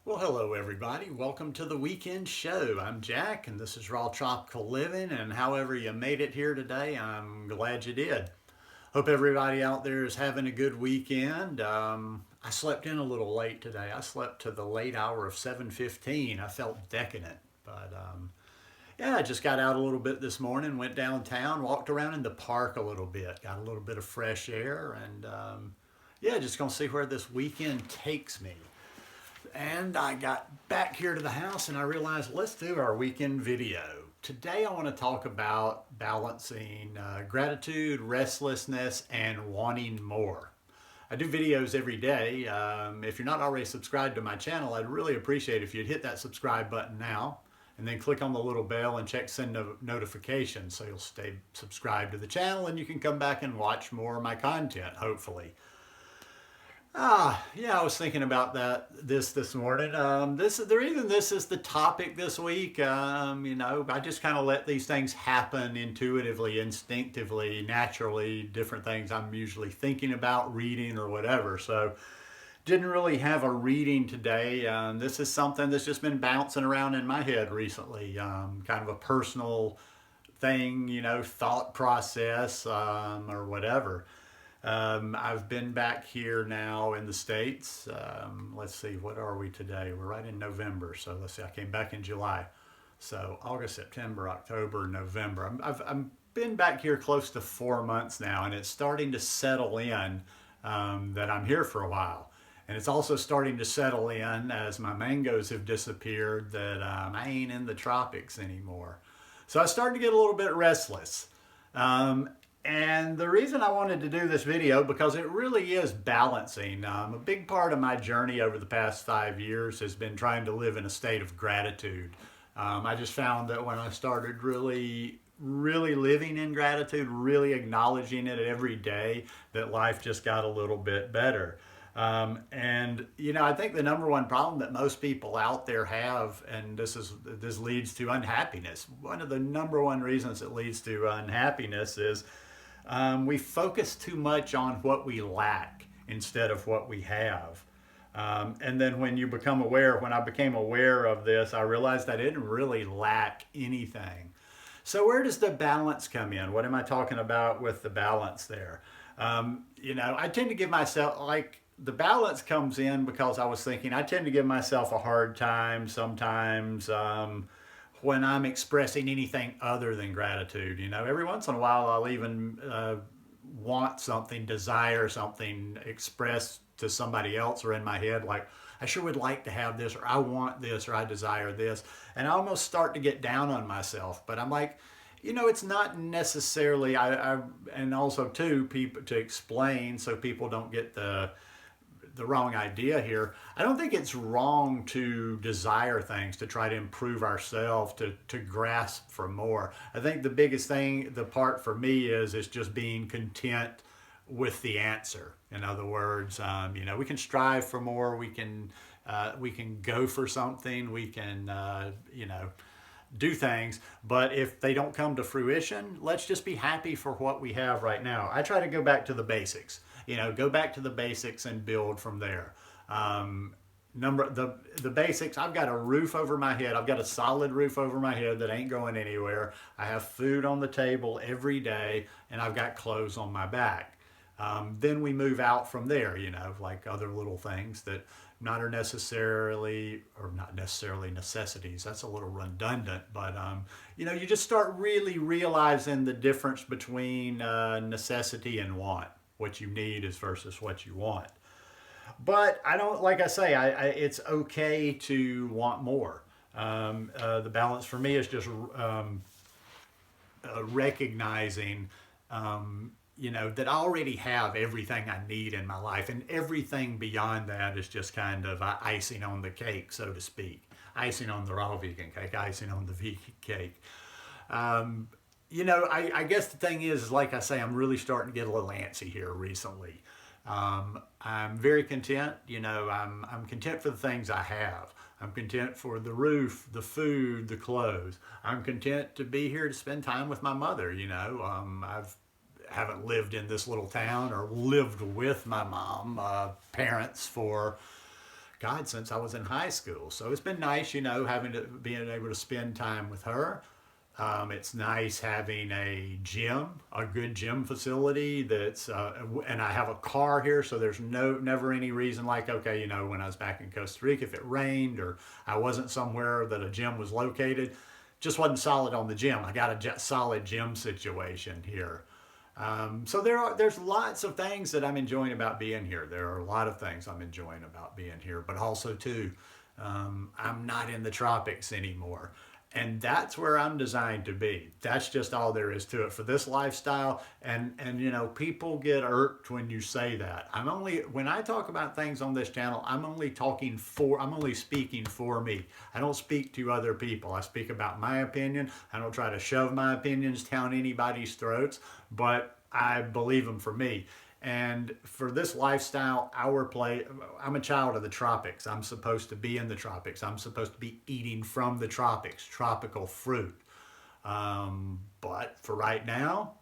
Well, hello everybody. Welcome to the weekend show. I'm Jack and this is Raw Tropical Living, and however you made it here today, I'm glad you did. Hope everybody out there is having a good weekend. I slept in a little late today. I slept to the late hour of 7:15. I felt decadent, but yeah, I just got out a little bit this morning, went downtown, walked around in the park a little bit, got a little bit of fresh air, and yeah, just gonna see where this weekend takes me. And I got back here to the house and I realized, let's do our weekend video. Today I want to talk about balancing gratitude, restlessness, and wanting more. I do videos every day. If you're not already subscribed to my channel, I'd really appreciate if you'd hit that subscribe button now and then click on the little bell and check send notifications so you'll stay subscribed to the channel and you can come back and watch more of my content, hopefully. Yeah, I was thinking about this morning. The reason this is the topic this week, I just kind of let these things happen intuitively, instinctively, naturally, different things I'm usually thinking about, reading or whatever. So didn't really have a reading today. This is something that's just been bouncing around in my head recently, kind of a personal thing, thought process, or whatever. I've been back here now in the States. Let's see, what are we today? We're right in November. So let's see, I came back in July. So August, September, October, November. I've been back here close to 4 months now, and it's starting to settle in that I'm here for a while. And it's also starting to settle in as my mangoes have disappeared that I ain't in the tropics anymore. So I started to get a little bit restless. And the reason I wanted to do this video, because it really is balancing. A big part of my journey over the past 5 years has been trying to live in a state of gratitude. I just found that when I started really living in gratitude, really acknowledging it every day, that life just got a little bit better. I think the number one problem that most people out there have, and this leads to unhappiness. One of the number one reasons it leads to unhappiness is we focus too much on what we lack instead of what we have. And then when I became aware of this, I realized I didn't really lack anything. So where does the balance come in? What am I talking about with the balance there? I tend to give myself, the balance comes in because I was thinking I tend to give myself a hard time sometimes when I'm expressing anything other than gratitude. Every once in a while I'll even want something, desire something, express to somebody else or in my head, like, I sure would like to have this, or I want this, or I desire this. And I almost start to get down on myself. But I'm like, it's not necessarily, and also too, people to explain so people don't get the wrong idea here. I don't think it's wrong to desire things, to try to improve ourselves, to grasp for more. I think the biggest thing, the part for me is just being content with the answer. In other words, we can strive for more, we can go for something, we can, do things, but if they don't come to fruition, let's just be happy for what we have right now. I try to go back to the basics. Go back to the basics and build from there. The basics, I've got a roof over my head. I've got a solid roof over my head that ain't going anywhere. I have food on the table every day, and I've got clothes on my back. Then we move out from there, like other little things that not necessarily necessities. That's a little redundant, but you just start really realizing the difference between necessity and want. What you need is versus what you want. But I don't, like I say, it's okay to want more. The balance for me is just recognizing, that I already have everything I need in my life, and everything beyond that is just kind of icing on the cake, so to speak. Icing on the raw vegan cake, icing on the vegan cake. I guess the thing is, like I say, I'm really starting to get a little antsy here recently. I'm very content. I'm content for the things I have. I'm content for the roof, the food, the clothes. I'm content to be here to spend time with my mother. Haven't lived in this little town or lived with my mom, parents for God, since I was in high school. So it's been nice, being able to spend time with her. It's nice having a gym, a good gym facility and I have a car here, so there's never any reason like, okay, when I was back in Costa Rica, if it rained or I wasn't somewhere that a gym was located, just wasn't solid on the gym. I got a solid gym situation here. So there's lots of things that I'm enjoying about being here. There are a lot of things I'm enjoying about being here, but also too, I'm not in the tropics anymore. And that's where I'm designed to be. That's just all there is to it for this lifestyle. And people get irked when you say that. When I talk about things on this channel, I'm only speaking for me. I don't speak to other people. I speak about my opinion. I don't try to shove my opinions down anybody's throats, but I believe them for me. And for this lifestyle, I'm a child of the tropics. I'm supposed to be in the tropics. I'm supposed to be eating from the tropics, tropical fruit. But for right now,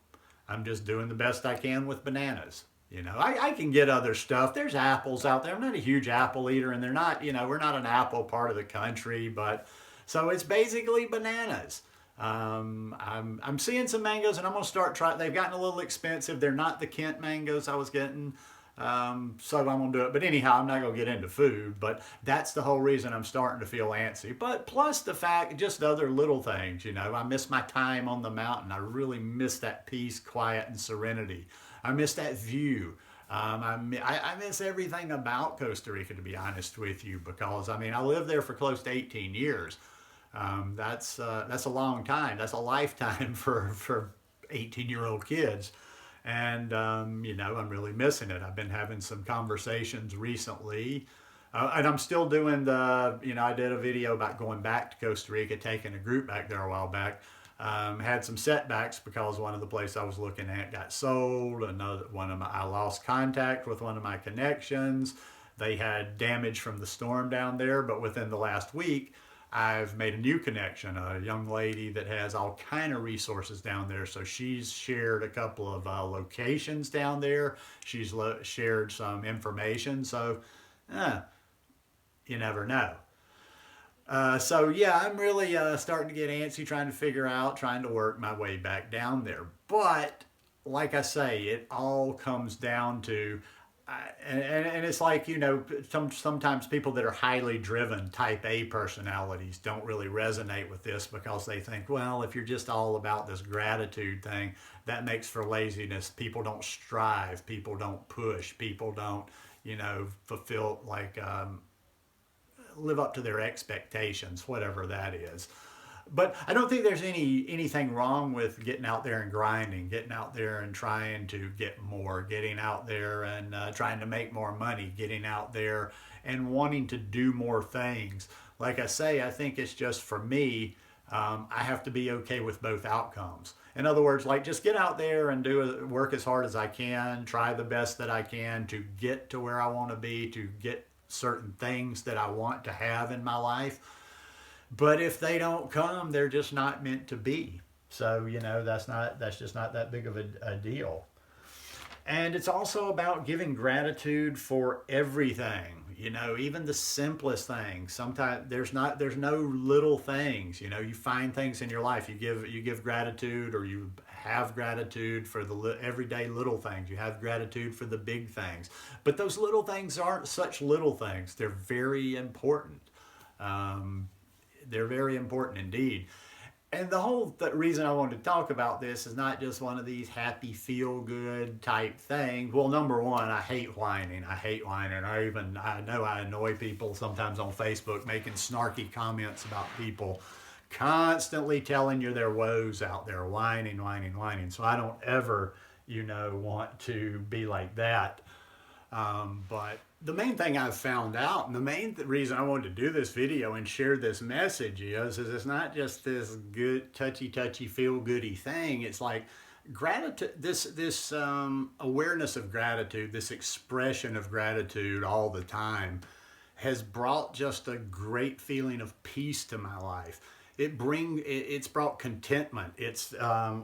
I'm just doing the best I can with bananas. I can get other stuff. There's apples out there. I'm not a huge apple eater, and they're not, we're not an apple part of the country, but so it's basically bananas. I'm seeing some mangoes, and I'm gonna start trying. They've gotten a little expensive. They're not the Kent mangoes I was getting, so I'm gonna do it. But anyhow, I'm not gonna get into food. But that's the whole reason I'm starting to feel antsy. But plus the fact, just other little things. I miss my time on the mountain. I really miss that peace, quiet, and serenity. I miss that view. I miss everything about Costa Rica, to be honest with you, because I lived there for close to 18 years. That's a long time. That's a lifetime for 18-year-old kids. And, I'm really missing it. I've been having some conversations recently. And I'm still doing I did a video about going back to Costa Rica, taking a group back there a while back. Had some setbacks because one of the places I was looking at got sold. I lost contact with one of my connections. They had damage from the storm down there, but within the last week, I've made a new connection, a young lady that has all kind of resources down there. So she's shared a couple of locations down there. She's shared some information. So you never know. So yeah, I'm really starting to get antsy, trying to work my way back down there. But like I say, it all comes down to and it's like, sometimes people that are highly driven type A personalities don't really resonate with this because they think, well, if you're just all about this gratitude thing, that makes for laziness. People don't strive, people don't push, people don't, fulfill, live up to their expectations, whatever that is. But I don't think there's anything wrong with getting out there and grinding, getting out there and trying to get more, getting out there and trying to make more money, getting out there and wanting to do more things. Like I say, I think it's just for me, I have to be okay with both outcomes. In other words, just get out there and work as hard as I can, try the best that I can to get to where I want to be, to get certain things that I want to have in my life. But if they don't come, they're just not meant to be. So, that's just not that big of a deal. And it's also about giving gratitude for everything, even the simplest things. Sometimes there's no little things, you find things in your life. You give gratitude, or you have gratitude for the everyday little things. You have gratitude for the big things. But those little things aren't such little things. They're very important. They're very important indeed. And the reason I wanted to talk about this is not just one of these happy, feel-good type things. Well, number one, I hate whining. I know I annoy people sometimes on Facebook making snarky comments about people constantly telling you their woes out there, whining. So I don't ever, want to be like that. But the main thing I've found out, and the main reason I wanted to do this video and share this message is it's not just this good, touchy, feel-goody thing. It's like gratitude, this awareness of gratitude, this expression of gratitude all the time has brought just a great feeling of peace to my life. It's brought contentment. It's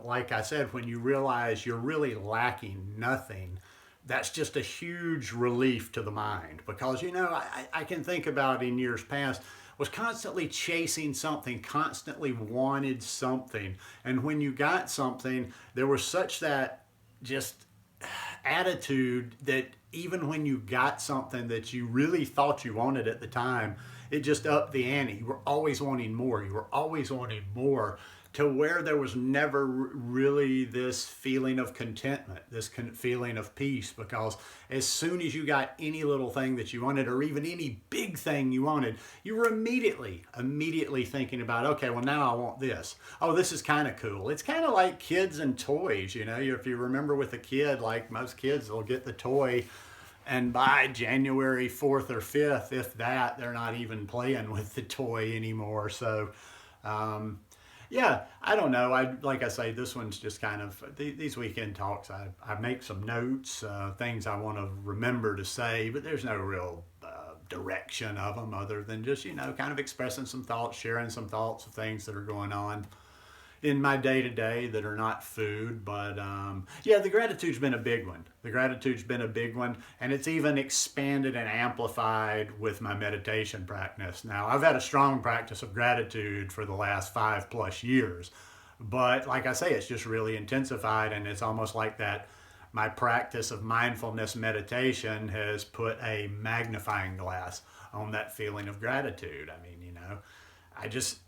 like I said, when you realize you're really lacking nothing, that's just a huge relief to the mind because, I can think about in years past, was constantly chasing something, constantly wanted something. And when you got something, there was such that just attitude that even when you got something that you really thought you wanted at the time, it just upped the ante. You were always wanting more. You were always wanting more, to where there was never really this feeling of contentment, this feeling of peace, because as soon as you got any little thing that you wanted, or even any big thing you wanted, you were immediately thinking about, okay, well, now I want this. Oh, this is kind of cool. It's kind of like kids and toys, if you remember with a kid, like most kids, they'll get the toy, and by January 4th or 5th, if that, they're not even playing with the toy anymore. So, yeah, I don't know. Like I say, this one's just kind of these weekend talks. I make some notes, things I want to remember to say, but there's no real direction of them other than just kind of expressing some thoughts, sharing some thoughts of things that are going on in my day to day that are not food. But yeah, the gratitude's been a big one. The gratitude's been a big one, and it's even expanded and amplified with my meditation practice. Now, I've had a strong practice of gratitude for the last 5+ years, but like I say, it's just really intensified, and it's almost like that. My practice of mindfulness meditation has put a magnifying glass on that feeling of gratitude. I mean, I just,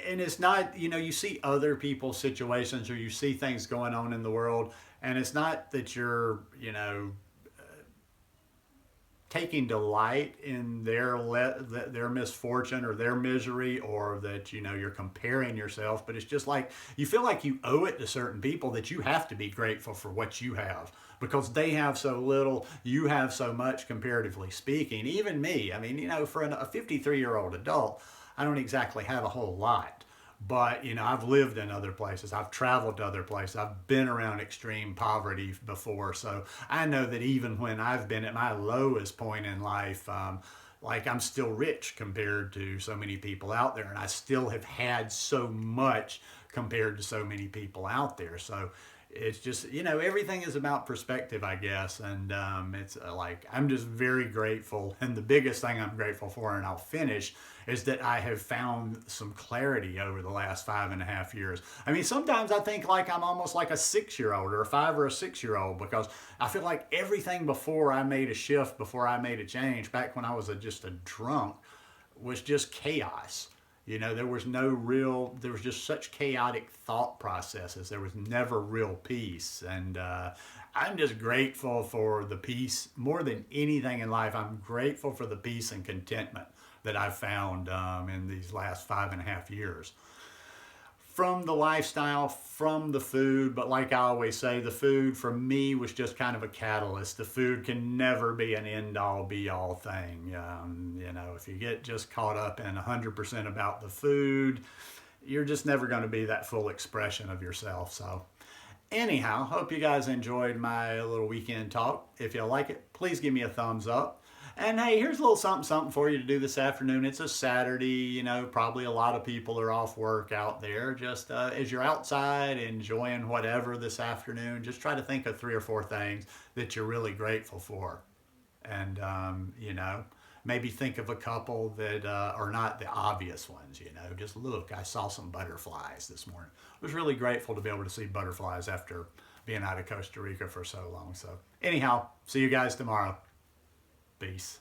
and it's not, you see other people's situations, or you see things going on in the world, and it's not that you're, taking delight in their misfortune or their misery, or that you're comparing yourself, but it's just like you feel like you owe it to certain people that you have to be grateful for what you have, because they have so little, you have so much, comparatively speaking. Even me, I mean, for a 53-year-old adult, I don't exactly have a whole lot, but I've lived in other places, I've traveled to other places, I've been around extreme poverty before, so I know that even when I've been at my lowest point in life, like I'm still rich compared to so many people out there, and I still have had so much compared to so many people out there. So it's just, everything is about perspective, I guess. And it's like, I'm just very grateful. And the biggest thing I'm grateful for, and I'll finish, is that I have found some clarity over the last 5.5 years. I mean, sometimes I think like I'm almost like a 6-year-old or a 5 or a 6-year-old, because I feel like everything before I made a shift, before I made a change, back when I was just a drunk, was just chaos. There was there was just such chaotic thought processes. There was never real peace. And I'm just grateful for the peace more than anything in life. I'm grateful for the peace and contentment that I've found in these last 5.5 years. From the lifestyle, from the food, but like I always say, the food for me was just kind of a catalyst. The food can never be an end-all, be-all thing. If you get just caught up in 100% about the food, you're just never going to be that full expression of yourself. So anyhow, hope you guys enjoyed my little weekend talk. If you like it, please give me a thumbs up. And hey, here's a little something for you to do this afternoon. It's a Saturday, probably a lot of people are off work out there. Just as you're outside enjoying whatever this afternoon, just try to think of 3 or 4 things that you're really grateful for. And, maybe think of a couple that are not the obvious ones, Just look, I saw some butterflies this morning. I was really grateful to be able to see butterflies after being out of Costa Rica for so long. So anyhow, see you guys tomorrow. Peace.